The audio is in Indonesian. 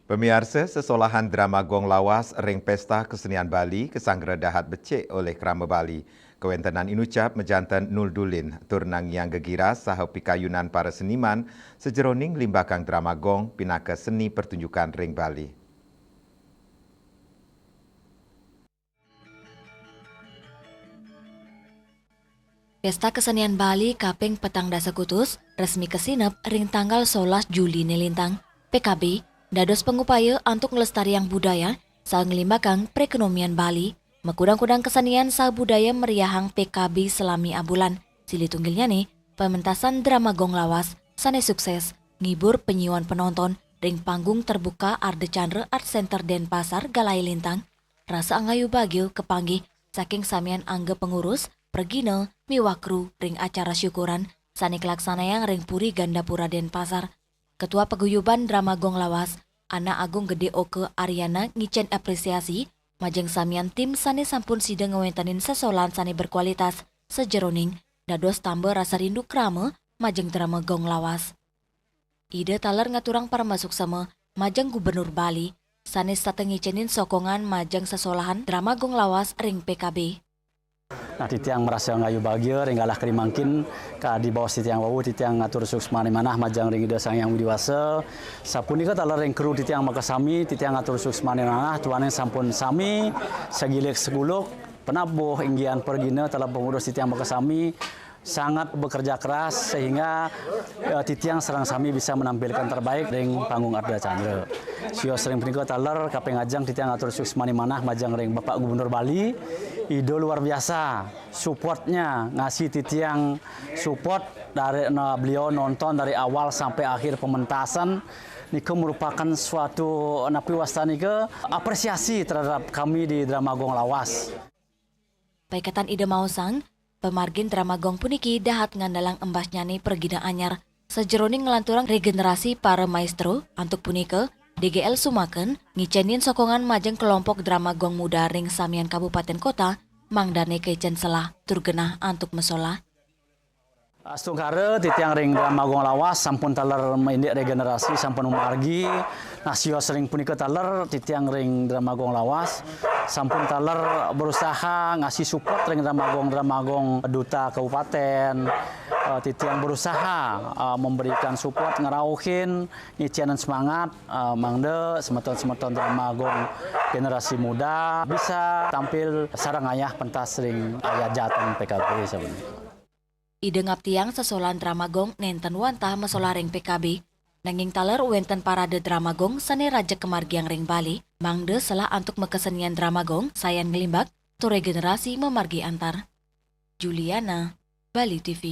Pemirsa, sesolahan drama gong lawas ring pesta kesenian Bali kesanggera dahat becek oleh Krama Bali. Kewentenan inucap mejantan Nul Dulin, turnang yang gegiras saha pikayunan para seniman sejeroning limbakang drama gong pinaka seni pertunjukan ring Bali. Pesta Kesenian Bali Kaping Petang Dasekutus resmi kesinep ring tanggal 11 Juli nilintang. PKB dados pengupaya untuk ngelestariang budaya sang ngelimbakang perekonomian Bali. Mekudang-kudang kesenian sa budaya meriahang PKB selami abulan. Sili tunggilnya nih, pementasan drama gong lawas, sane sukses, ngibur penyiuan penonton, ring panggung terbuka Arde Chandra Art Center Denpasar Galai Lintang. Rasa angayu bagio kepanggih saking samian angge pengurus, perginel, miwakru, ring acara syukuran, sanik laksanayang ring puri Gandapura Denpasar. Ketua Paguyuban Drama Gong Lawas, Ana Agung Gede Oke Ariana ngicen apresiasi, majeng samian tim sane sampun sideng ngewentanin sesolan sane berkualitas, sejeroning, dados tambah rasa rindu krama, majeng drama Gong Lawas. Ide taler ngaturang para masuk sama, majeng Gubernur Bali, sane sateng ngicenin sokongan majeng sesolahan drama Gong Lawas ring PKB. Nah, titiang merasa ngayu bahagia, ringgalah kerimangkin, di bawah titiang wawu, titiang ngatur suksma manah, majang ring ida sang yang widiwasa. Sapuni ka talar ring kru titiang makasami, titiang ngatur suksma manah, tuan yang sampun sami, segilek seguluk, penabuh inggian pergina, telah pengurus titiang makasami, sangat bekerja keras sehingga titiang serang sami bisa menampilkan terbaik ring panggung Arda Chandra. Sio sering penikah talar kapeng ajang titiang ngatur suksma manah, majang ring Bapak Gubernur Bali. Ido luar biasa, supportnya ngasih titiang support dari beliau nonton dari awal sampai akhir pementasan. Nike merupakan suatu napi wastani ke apresiasi terhadap kami di Drama Gong Lawas. Paikatan ide mausang, pemargin drama gong puniki dahat ngandalang embasnya nih pergina anyar. Sejeroning ngelanturang regenerasi para maestro, antuk punike, DGL Sumaken, ngicenin sokongan majeng kelompok drama gong muda ring samian kabupaten kota, mangdane kecen selah, turgenah antuk mesola. Astungkare titiang ring drama gong lawas sampun taler maindik regenerasi sampun umargi. Nasio sering punika taler titiang ring drama gong lawas sampun taler berusaha ngasih support ring drama gong duta kabupaten. Titiang berusaha memberikan support ngerauhin nyicianan semangat mangde semeton-semeton drama gong generasi muda bisa tampil sarang ayah pentas ring ayah jateng PKB sebenarnya. Ide ngaptiang sesolan drama gong nenten wantah mesola ring PKB. Nanging taler wenten parade drama gong sane raja kemargiang ring Bali. Mangde selah antuk mekesenian drama gong sayan ngelimbak tu regenerasi memargi antar. Juliana, Bali TV.